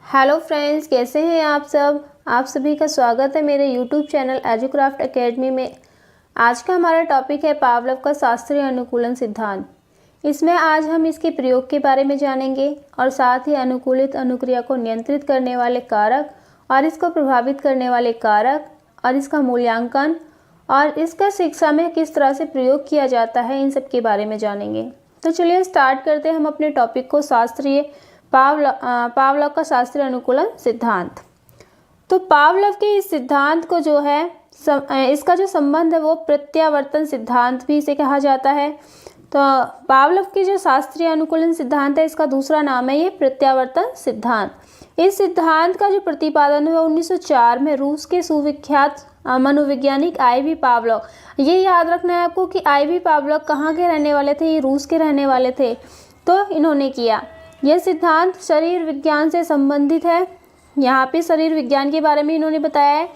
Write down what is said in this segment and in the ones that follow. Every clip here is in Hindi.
हेलो फ्रेंड्स, कैसे हैं आप सब। आप सभी का स्वागत है मेरे यूट्यूब चैनल एजुक्राफ्ट एकेडमी में। आज का हमारा टॉपिक है पावलोव का शास्त्रीय अनुकूलन सिद्धांत। इसमें आज हम इसके प्रयोग के बारे में जानेंगे और साथ ही अनुकूलित अनुक्रिया को नियंत्रित करने वाले कारक और इसको प्रभावित करने वाले कारक और इसका मूल्यांकन और इसका शिक्षा में किस तरह से प्रयोग किया जाता है, इन सब के बारे में जानेंगे। तो चलिए स्टार्ट करते हैं हम अपने टॉपिक को, पावलोव का शास्त्रीय अनुकूलन सिद्धांत। तो पावलोव के इस सिद्धांत को जो है इसका जो संबंध है वो प्रत्यावर्तन सिद्धांत भी इसे कहा जाता है। तो पावलोव की जो शास्त्रीय अनुकूलन सिद्धांत है, इसका दूसरा नाम है ये प्रत्यावर्तन सिद्धांत। इस सिद्धांत का जो प्रतिपादन हुआ 1904 में रूस के सुविख्यात मनोवैज्ञानिक IV पावलोव। ये याद रखना है आपको कि IV पावलोव कहाँ के रहने वाले थे, ये रूस के रहने वाले थे। तो इन्होंने किया यह सिद्धांत शरीर विज्ञान से संबंधित है। यहाँ पे शरीर विज्ञान के बारे में इन्होंने बताया है।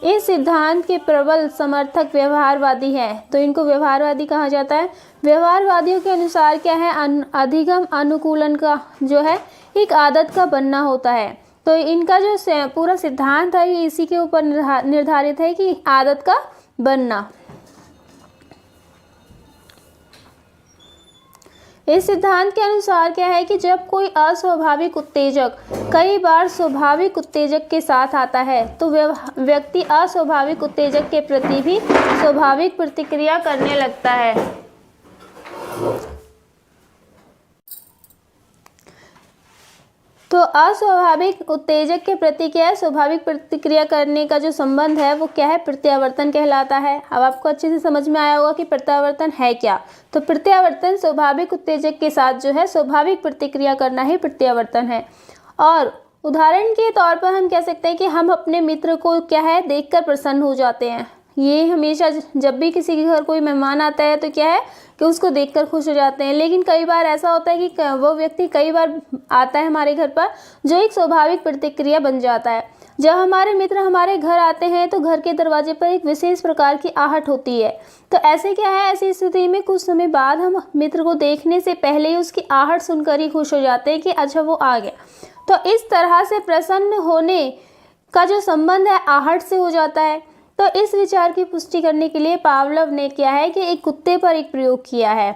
इस सिद्धांत के प्रबल समर्थक व्यवहारवादी हैं, तो इनको व्यवहारवादी कहा जाता है। व्यवहारवादियों के अनुसार क्या है, अधिगम अनुकूलन का जो है एक आदत का बनना होता है। तो इनका जो पूरा सिद्धांत है ये इसी के ऊपर निर्धारित है कि आदत का बनना। इस सिद्धांत के अनुसार क्या है कि जब कोई अस्वाभाविक उत्तेजक कई बार स्वाभाविक उत्तेजक के साथ आता है तो व्यक्ति अस्वाभाविक उत्तेजक के प्रति भी स्वाभाविक प्रतिक्रिया करने लगता है। तो अस्वाभाविक उत्तेजक के प्रति क्या है, स्वाभाविक प्रतिक्रिया करने का जो संबंध है वो क्या है, प्रत्यावर्तन कहलाता है। अब आपको अच्छे से समझ में आया होगा कि प्रत्यावर्तन है क्या। तो प्रत्यावर्तन स्वाभाविक उत्तेजक के साथ जो है स्वाभाविक प्रतिक्रिया करना ही प्रत्यावर्तन है। और उदाहरण के तौर पर हम कह सकते हैं कि हम अपने मित्र को क्या है देखकर प्रसन्न हो जाते हैं। ये हमेशा जब भी किसी के घर कोई मेहमान आता है तो क्या है कि उसको देखकर खुश हो जाते हैं। लेकिन कई बार ऐसा होता है कि वो व्यक्ति कई बार आता है हमारे घर पर जो एक स्वाभाविक प्रतिक्रिया बन जाता है। जब हमारे मित्र हमारे घर आते हैं तो घर के दरवाजे पर एक विशेष प्रकार की आहट होती है। तो ऐसे क्या है, ऐसी स्थिति में कुछ समय बाद हम मित्र को देखने से पहले ही उसकी आहट सुनकर ही खुश हो जाते हैं कि अच्छा वो आ गया। तो इस तरह से प्रसन्न होने का जो संबंध है आहट से हो जाता है। तो इस विचार की पुष्टि करने के लिए पावलोव ने क्या है कि एक कुत्ते पर एक प्रयोग किया है।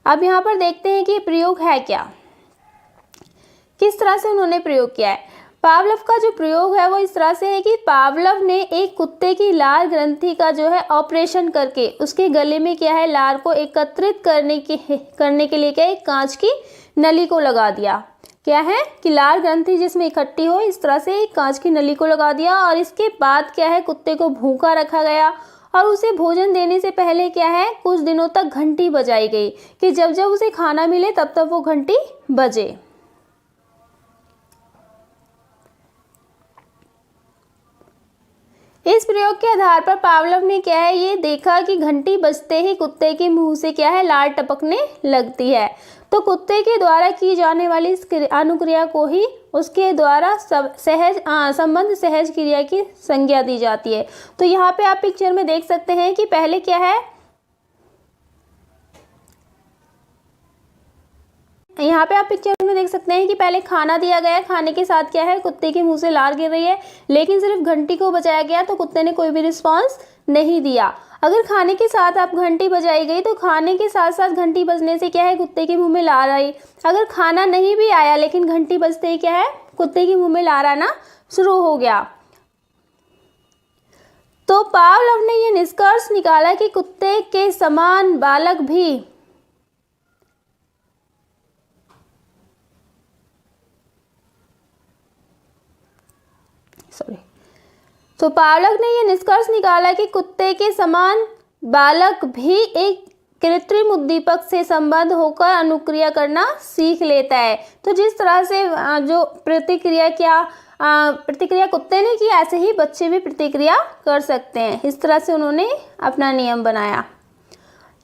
अब यहाँ पर देखते हैं कि प्रयोग है क्या, किस तरह से उन्होंने प्रयोग किया है। पावलोव का जो प्रयोग है वो इस तरह से है कि पावलोव ने एक कुत्ते की लार ग्रंथि का जो है ऑपरेशन करके उसके गले में क्या है लार को एकत्रित करने के लिए क्या एक कांच की नली को लगा दिया। क्या है कि लार ग्रंथि जिसमें इकट्ठी हो, इस तरह से एक कांच की नली को लगा दिया। और इसके बाद क्या है कुत्ते को भूखा रखा गया और उसे भोजन देने से पहले क्या है कुछ दिनों तक घंटी बजाई गई कि जब जब उसे खाना मिले तब तब वो घंटी बजे। इस प्रयोग के आधार पर पावलोव ने क्या है ये देखा कि घंटी बजते ही कुत्ते के मुंह से क्या है लार टपकने लगती है। तो कुत्ते के द्वारा की जाने वाली इस अनुक्रिया को ही उसके द्वारा संबंध सहज क्रिया की संज्ञा दी जाती है। तो यहाँ पे आप पिक्चर में देख सकते हैं कि पहले क्या है, यहाँ पे आप पिक्चर में देख सकते हैं कि पहले खाना दिया गया, खाने के साथ क्या है कुत्ते के मुंह से लार गिर रही है, लेकिन सिर्फ घंटी को बजाया गया तो कुत्ते ने कोई भी रिस्पॉन्स नहीं दिया। अगर खाने के साथ आप घंटी बजाई गई तो खाने के साथ साथ घंटी बजने से क्या है कुत्ते के मुंह में लार आई। अगर खाना नहीं भी आया लेकिन घंटी बजते ही क्या है कुत्ते के मुंह में लार आना शुरू हो गया। तो पावलोव ने यह निष्कर्ष निकाला कि कुत्ते के समान बालक भी तो पावलोव ने यह निष्कर्ष निकाला कि कुत्ते के समान बालक भी एक कृत्रिम उद्दीपक से संबद्ध होकर अनुक्रिया करना सीख लेता है। तो जिस तरह से जो प्रतिक्रिया कुत्ते ने की ऐसे ही बच्चे भी प्रतिक्रिया कर सकते हैं। इस तरह से उन्होंने अपना नियम बनाया।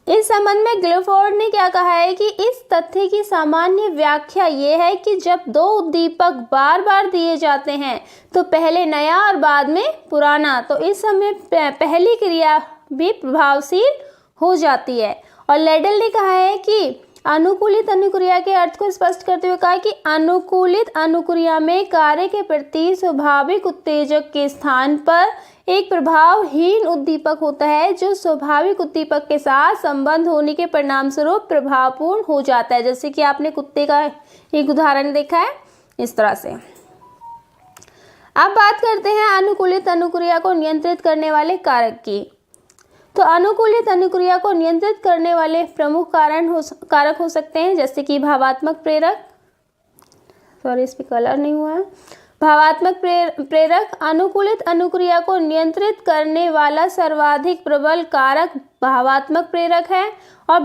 इस संबंध में गिलफोर्ड ने क्या कहा है कि इस तथ्य की सामान्य व्याख्या ये है कि जब दो उद्दीपक बार बार दिए जाते हैं तो पहले नया और बाद में पुराना, तो इस समय पहली क्रिया भी प्रभावशील हो जाती है। और लेडल ने कहा है कि अनुकूलित अनुक्रिया के अर्थ को स्पष्ट करते हुए कहा कि अनुकूलित अनुक्रिया में कार्य के प्रति स्वाभाविक उत्तेजक के स्थान पर एक प्रभावहीन उद्दीपक होता है जो स्वाभाविक उद्दीपक के साथ संबंध होने के परिणाम स्वरूप प्रभावपूर्ण हो जाता है। जैसे कि आपने कुत्ते का एक उदाहरण देखा है, इस तरह से। अब बात करते हैं अनुकूलित अनुक्रिया को नियंत्रित करने वाले कारक की। तो अनुकूलित अनुक्रिया को नियंत्रित करने वाले प्रमुख कारक हो सकते हैं, जैसे कि भावात्मक प्रेरक, इस पे कलर नहीं हुआ है, भावात्मक प्रेरक। अनुकूलित अनुक्रिया को नियंत्रित करने वाला सर्वाधिक प्रबल कारक भावात्मक प्रेरक है। और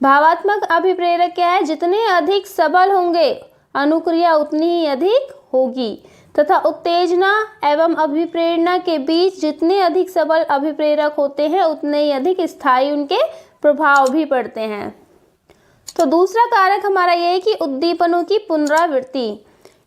भावात्मक अभिप्रेरक क्या है? जितने अधिक सबल होंगे अनुक्रिया उतनी ही अधिक होगी, तथा उत्तेजना एवं अभिप्रेरणा के बीच जितने अधिक सबल अभिप्रेरक होते हैं उतने ही अधिक स्थायी उनके प्रभाव भी पड़ते हैं। तो दूसरा कारक हमारा ये है कि उद्दीपनों की पुनरावृत्ति।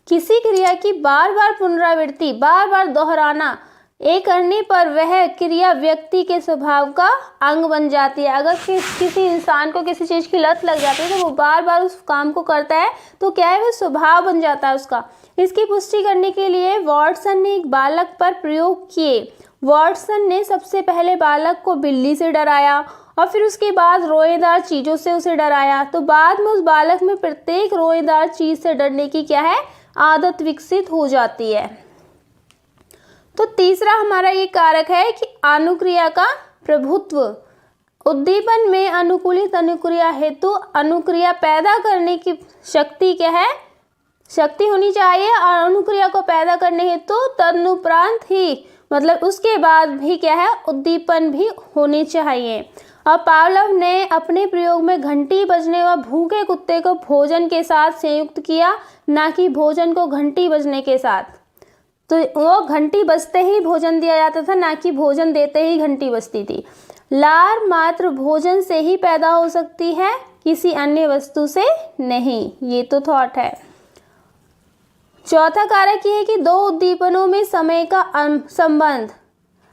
किसी क्रिया की बार बार पुनरावृत्ति, बार बार दोहराना एक करने पर वह क्रिया व्यक्ति के स्वभाव का अंग बन जाती है। अगर किसी इंसान को किसी चीज़ की लत लग जाती है तो वो बार बार उस काम को करता है, तो क्या है, वो स्वभाव बन जाता है उसका। इसकी पुष्टि करने के लिए वाटसन ने एक बालक पर प्रयोग किए। वाटसन ने सबसे पहले बालक को बिल्ली से डराया और फिर उसके बाद रोएदार चीज़ों से उसे डराया। तो बाद में उस बालक में प्रत्येक रोएदार चीज़ से डरने की क्या है, आदत विकसित हो जाती है। तो तीसरा हमारा ये कारक है कि अनुक्रिया का प्रभुत्व। उद्दीपन में अनुकूलित अनुक्रिया हेतु अनुक्रिया पैदा करने की शक्ति क्या है, शक्ति होनी चाहिए। और अनुक्रिया को पैदा करने हेतु तदनुपरांत ही, मतलब उसके बाद भी क्या है, उद्दीपन भी होने चाहिए। और पावलोव ने अपने प्रयोग में घंटी बजने व भूखे कुत्ते को भोजन के साथ संयुक्त किया, ना कि भोजन को घंटी बजने के साथ। तो वो घंटी बजते ही भोजन दिया जाता था, ना कि भोजन देते ही घंटी बजती थी। लार मात्र भोजन से ही पैदा हो सकती है, किसी अन्य वस्तु से नहीं। ये तो थॉट है। चौथा कारक ये है कि दो उद्दीपनों में समय का संबंध।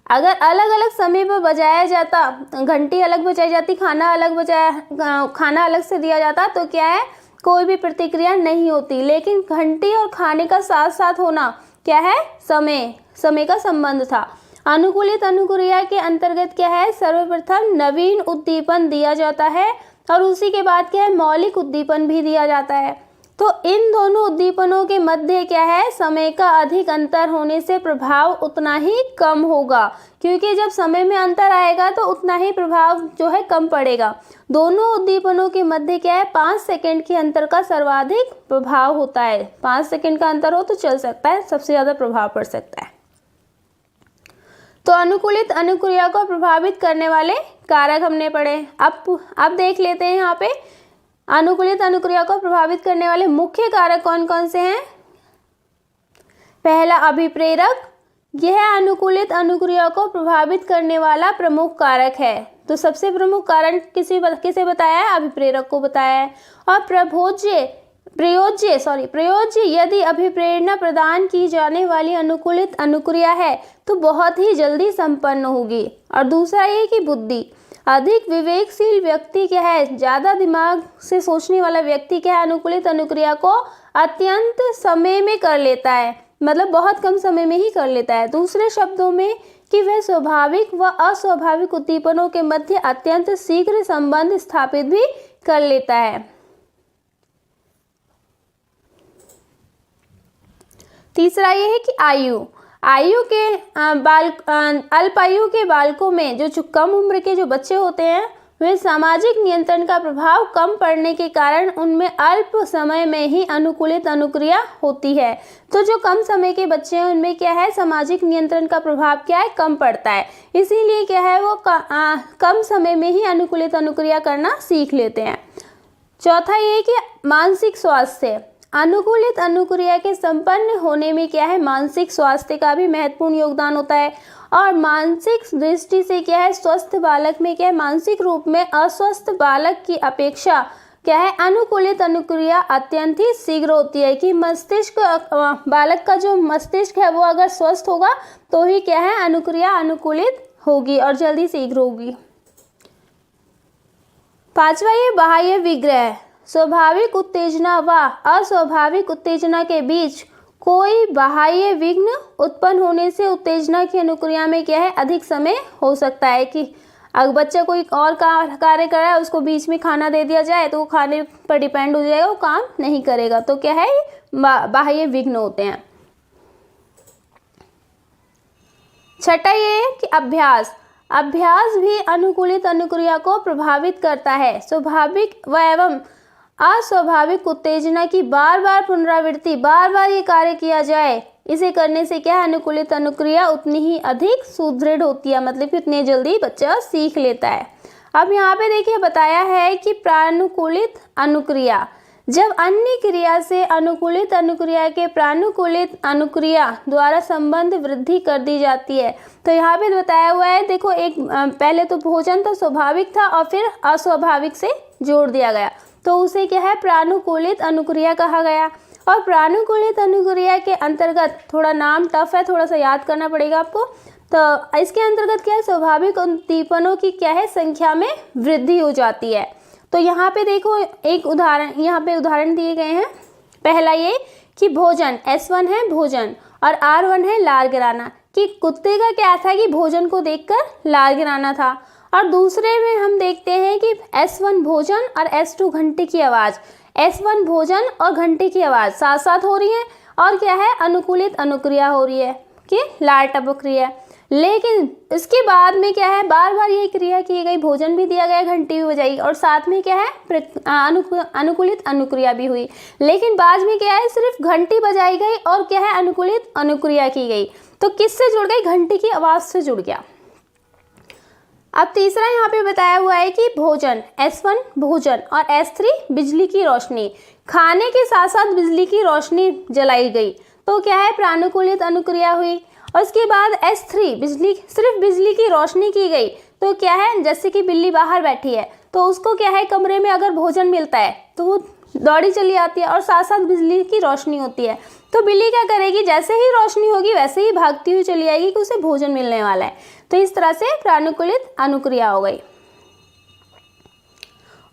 अगर अलग अलग समय पर बजाया जाता, घंटी अलग बजाई जाती, खाना अलग से दिया जाता, तो क्या है, कोई भी प्रतिक्रिया नहीं होती। लेकिन घंटी और खाने का साथ साथ होना क्या है, समय का संबंध था। अनुकूलित अनुक्रिया के अंतर्गत क्या है, सर्वप्रथम नवीन उद्दीपन दिया जाता है और उसी के बाद क्या है, मौलिक उद्दीपन भी दिया जाता है। तो इन दोनों उद्दीपनों के मध्य क्या है, समय का अधिक अंतर होने से प्रभाव उतना ही कम होगा, क्योंकि जब समय में अंतर आएगा तो उतना ही प्रभाव जो है कम पड़ेगा। दोनों उद्दीपनों के मध्य क्या है, 5 सेकंड के अंतर का सर्वाधिक प्रभाव होता है। 5 सेकंड का अंतर हो तो चल सकता है, सबसे ज़्यादा प्रभाव पड़ सकता है। तो अनुकूलित अनुक्रिया को प्रभावित करने वाले कारक हमने पढ़े। अब देख लेते हैं यहाँ पे अनुकूलित अनुक्रिया को प्रभावित करने वाले मुख्य कारक कौन कौन से हैं। पहला अभिप्रेरक, यह अनुकूलित अनुक्रिया को प्रभावित करने वाला प्रमुख कारक है। तो सबसे प्रमुख कारण किसे बताया है, अभिप्रेरक को बताया है। और प्रयोज्य यदि अभिप्रेरणा प्रदान की जाने वाली अनुकूलित अनुक्रिया है तो बहुत ही जल्दी संपन्न होगी। और दूसरा ये कि बुद्धि, अधिक विवेकशील व्यक्ति क्या है, ज़्यादा दिमाग से सोचने वाला व्यक्ति क्या है, अनुकूलित अनुक्रिया को अत्यंत समय में कर लेता है, मतलब बहुत कम समय में ही कर लेता है। दूसरे शब्दों में कि वह स्वाभाविक व अस्वाभाविक उद्दीपनों के मध्य अत्यंत शीघ्र संबंध स्थापित भी कर लेता है। तीसरा ये है कि आयु के अल्प आयु के बालकों में जो कम उम्र के जो बच्चे होते हैं, वे सामाजिक नियंत्रण का प्रभाव कम पड़ने के कारण उनमें अल्प समय में ही अनुकूलित अनुक्रिया होती है। तो जो कम समय के बच्चे हैं उनमें क्या है, सामाजिक नियंत्रण का प्रभाव क्या है, कम पड़ता है। इसीलिए क्या है, वो कम समय में ही अनुकूलित अनुक्रिया करना सीख लेते हैं। चौथा ये कि मानसिक स्वास्थ्य, अनुकूलित अनुक्रिया के संपन्न होने में क्या है, मानसिक स्वास्थ्य का भी महत्वपूर्ण योगदान होता है। और मानसिक दृष्टि से क्या है, स्वस्थ बालक में क्या है, मानसिक रूप में अस्वस्थ बालक की अपेक्षा क्या है, अनुकूलित अनुक्रिया अत्यंत ही शीघ्र होती है। कि मस्तिष्क, बालक का जो मस्तिष्क है वो अगर स्वस्थ होगा तो ही क्या है, अनुक्रिया अनुकूलित होगी और जल्दी शीघ्र होगी। पांचवा ये बाह्य विग्रह। स्वाभाविक उत्तेजना व अस्वाभाविक उत्तेजना के बीच कोई बाह्य विघ्न उत्पन्न होने से उत्तेजना की अनुक्रिया में क्या है, अधिक समय हो सकता है। कि अगर बच्चा कोई और कार्य कर रहा है, उसको बीच में खाना दे दिया जाए तो वो खाने पर डिपेंड हो जाएगा, वो काम नहीं करेगा। तो क्या है, बाह्य विघ्न होते हैं। छठा ये है कि अभ्यास भी अनुकूलित अनुक्रिया को प्रभावित करता है। स्वाभाविक व एवं अस्वाभाविक उत्तेजना की बार बार पुनरावृत्ति, बार बार ये कार्य किया जाए, इसे करने से क्या है, अनुकूलित अनुक्रिया उतनी ही अधिक सुदृढ़ होती है, मतलब कि उतनी जल्दी बच्चा सीख लेता है। अब यहाँ पे देखिए बताया है कि प्रानुकूलित अनुक्रिया, जब अन्य क्रिया से अनुकूलित अनुक्रिया के प्रानुकूलित अनुक्रिया द्वारा संबंध वृद्धि कर दी जाती है। तो यहाँ पे बताया हुआ है, देखो एक पहले तो भोजन तो स्वाभाविक था और फिर अस्वाभाविक से जोड़ दिया गया, तो उसे क्या है, प्रानुकूलित अनुक्रिया कहा गया। और प्रानुकूलित अनुक्रिया के अंतर्गत, थोड़ा नाम टफ है, थोड़ा सा याद करना पड़ेगा आपको। तो इसके अंतर्गत क्या है, स्वाभाविक उद्दीपनों की क्या है, संख्या में वृद्धि हो जाती है। तो यहाँ पे देखो एक उदाहरण, यहाँ पे उदाहरण दिए गए हैं। पहला ये कि भोजन, S1 है भोजन और R1 है लार गिराना, कि कुत्ते का क्या था कि भोजन को देखकर लार गिराना था। और दूसरे में हम देखते हैं कि S1 भोजन और S2 घंटे की आवाज़, S1 भोजन और घंटे की आवाज़ साथ साथ हो रही है और क्या है, अनुकूलित अनुक्रिया हो रही है कि लार टपक रही है। लेकिन इसके बाद में क्या है, बार बार ये क्रिया की गई, भोजन भी दिया गया, घंटी भी बजाई और साथ में क्या है, अनुकूलित अनुक्रिया भी हुई। लेकिन बाद में क्या है, सिर्फ घंटी बजाई गई और क्या है, अनुकूलित अनुक्रिया की गई। तो किससे जुड़ गई, घंटी की आवाज़ से जुड़ गया। अब तीसरा यहाँ पे बताया हुआ है कि भोजन, S1 भोजन और S3 बिजली की रोशनी, खाने के साथ साथ बिजली की रोशनी जलाई गई, तो क्या है, प्रानुकूलित अनुक्रिया हुई। और उसके बाद S3 सिर्फ बिजली की रोशनी की गई, तो क्या है, जैसे कि बिल्ली बाहर बैठी है तो उसको क्या है, कमरे में अगर भोजन मिलता है तो वो दौड़ी चली आती है और साथ साथ बिजली की रोशनी होती है, तो बिल्ली क्या करेगी, जैसे ही रोशनी होगी वैसे ही भागती हुई चली आएगी कि उसे भोजन मिलने वाला है। तो इस तरह से प्रानुकूलित अनुक्रिया हो गई।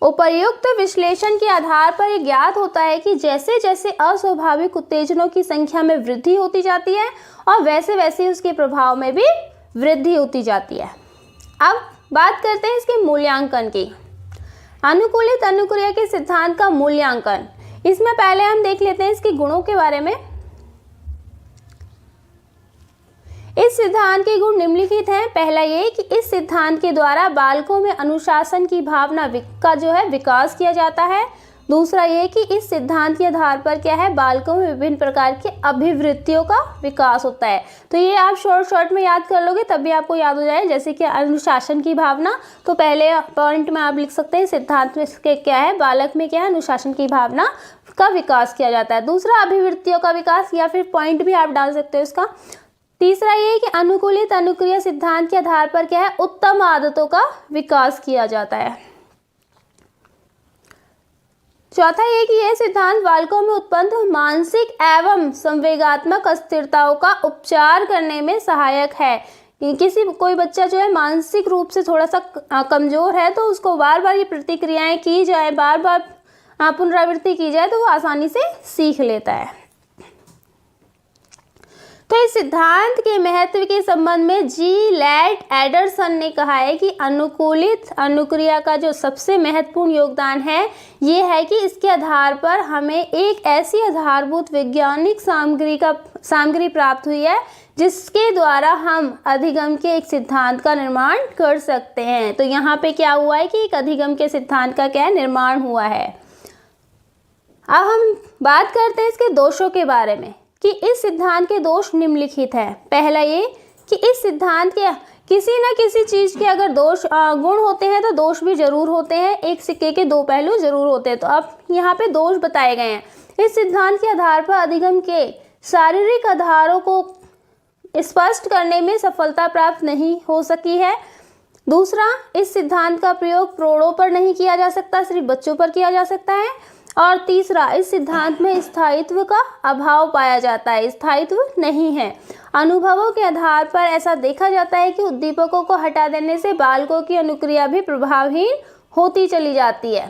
उपर्युक्त विश्लेषण के आधार पर यह ज्ञात होता है कि जैसे जैसे अस्वाभाविक उत्तेजनों की संख्या में वृद्धि होती जाती है और वैसे वैसे उसके प्रभाव में भी वृद्धि होती जाती है। अब बात करते हैं इसके मूल्यांकन की। अनुकूलित अनुक्रिया के सिद्धांत का मूल्यांकन, इसमें पहले हम देख लेते हैं इसके गुणों के बारे में। इस सिद्धांत के गुण निम्नलिखित हैं। पहला ये कि इस सिद्धांत के द्वारा बालकों में अनुशासन की भावना का जो है विकास किया जाता है। दूसरा ये कि इस सिद्धांत के आधार पर क्या है, बालकों में विभिन्न प्रकार की अभिवृत्तियों का विकास होता है। तो ये आप शॉर्ट में याद कर लोगे तब भी आपको याद हो जाए। जैसे कि अनुशासन की भावना, तो पहले पॉइंट में आप लिख सकते हैं सिद्धांत में इसके क्या है, बालक में क्या है, अनुशासन की भावना का विकास किया जाता है। दूसरा अभिवृत्तियों का विकास, या फिर पॉइंट भी आप डाल सकते हो इसका। तीसरा ये कि अनुकूलित अनुक्रिया सिद्धांत के आधार पर क्या है, उत्तम आदतों का विकास किया जाता है। चौथा ये कि यह सिद्धांत बालकों में उत्पन्न मानसिक एवं संवेगात्मक अस्थिरताओं का उपचार करने में सहायक है। कोई बच्चा जो है मानसिक रूप से थोड़ा सा कमजोर है, तो उसको बार बार ये प्रतिक्रियाएं की जाए, बार बार पुनरावृत्ति की जाए, तो वो आसानी से सीख लेता है। तो इस सिद्धांत के महत्व के संबंध में जी लैट एडरसन ने कहा है कि अनुकूलित अनुक्रिया का जो सबसे महत्वपूर्ण योगदान है ये है कि इसके आधार पर हमें एक ऐसी आधारभूत वैज्ञानिक सामग्री प्राप्त हुई है जिसके द्वारा हम अधिगम के एक सिद्धांत का निर्माण कर सकते हैं। तो यहाँ पे क्या हुआ है कि एक अधिगम के सिद्धांत का क्या निर्माण हुआ है। अब हम बात करते हैं इसके दोषों के बारे में कि इस सिद्धांत के दोष निम्नलिखित हैं। पहला ये कि इस सिद्धांत के किसी न किसी चीज़ के अगर गुण होते हैं तो दोष भी जरूर होते हैं, एक सिक्के के दो पहलू जरूर होते हैं। तो अब यहाँ पे दोष बताए गए हैं। इस सिद्धांत के आधार पर अधिगम के शारीरिक आधारों को स्पष्ट करने में सफलता प्राप्त नहीं हो सकी है। दूसरा, इस सिद्धांत का प्रयोग प्रौढ़ों पर नहीं किया जा सकता, सिर्फ बच्चों पर किया जा सकता है। और तीसरा, इस सिद्धांत में स्थायित्व का अभाव पाया जाता है, स्थायित्व नहीं है। अनुभवों के आधार पर ऐसा देखा जाता है कि उद्दीपकों को हटा देने से बालकों की अनुक्रिया भी प्रभावहीन होती चली जाती है।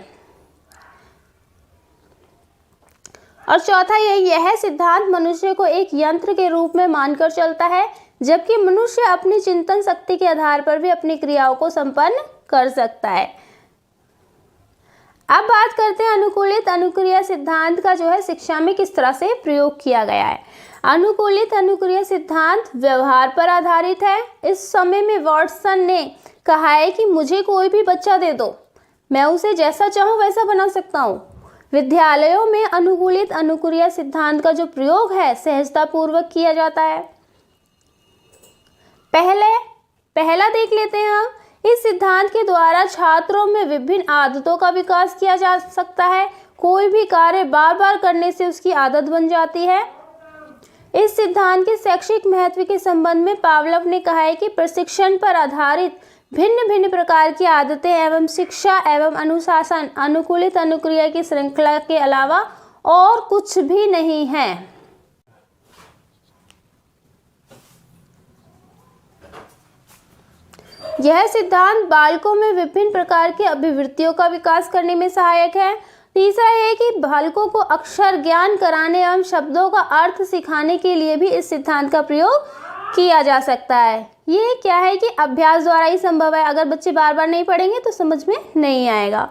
और चौथा यह सिद्धांत मनुष्य को एक यंत्र के रूप में मानकर चलता है, जबकि मनुष्य अपनी चिंतन शक्ति के आधार पर भी अपनी क्रियाओं को संपन्न कर सकता है। अब बात करते हैं अनुकूलित अनुक्रिया सिद्धांत का जो है शिक्षा में किस तरह से प्रयोग किया गया है। अनुकूलित अनुक्रिया सिद्धांत व्यवहार पर आधारित है। इस समय में वाटसन ने कहा है कि मुझे कोई भी बच्चा दे दो, मैं उसे जैसा चाहूँ वैसा बना सकता हूँ। विद्यालयों में अनुकूलित अनुक्रिया सिद्धांत का जो प्रयोग है सहजतापूर्वक किया जाता है। पहला देख लेते हैं हम। इस सिद्धांत के द्वारा छात्रों में विभिन्न आदतों का विकास किया जा सकता है। कोई भी कार्य बार बार करने से उसकी आदत बन जाती है। इस सिद्धांत के शैक्षिक महत्व के संबंध में पावलोव ने कहा है कि प्रशिक्षण पर आधारित भिन्न भिन्न प्रकार की आदतें एवं शिक्षा एवं अनुशासन अनुकूलित अनुक्रिया की श्रृंखला के अलावा और कुछ भी नहीं है। यह सिद्धांत बालकों में विभिन्न प्रकार की अभिवृत्तियों का विकास करने में सहायक है। तीसरा है कि बालकों को अक्षर ज्ञान कराने एवं शब्दों का अर्थ सिखाने के लिए भी इस सिद्धांत का प्रयोग किया जा सकता है। ये क्या है कि अभ्यास द्वारा ही संभव है। अगर बच्चे बार बार नहीं पढ़ेंगे तो समझ में नहीं आएगा।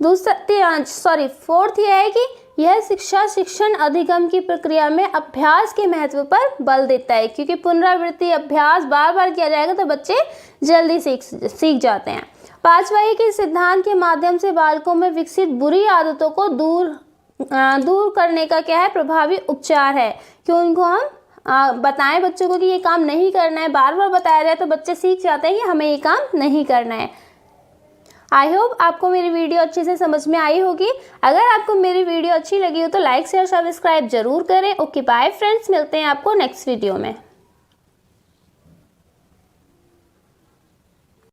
फोर्थ यह है कि यह शिक्षा शिक्षण अधिगम की प्रक्रिया में अभ्यास के महत्व पर बल देता है, क्योंकि पुनरावृत्ति अभ्यास बार बार किया जाएगा तो बच्चे जल्दी सीख जाते हैं। पांचवा है कि सिद्धांत के माध्यम से बालकों में विकसित बुरी आदतों को दूर करने का क्या है प्रभावी उपचार है, कि उनको हम बताएं बच्चों को कि ये काम नहीं करना है, बार बार बताया जाए तो बच्चे सीख जाते हैं कि हमें ये काम नहीं करना है। आई होप आपको मेरी वीडियो अच्छे से समझ में आई होगी। अगर आपको मेरी वीडियो अच्छी लगी हो तो लाइक शेयर सब्सक्राइब जरूर करें। ओके बाय फ्रेंड्स, मिलते हैं आपको नेक्स्ट वीडियो में।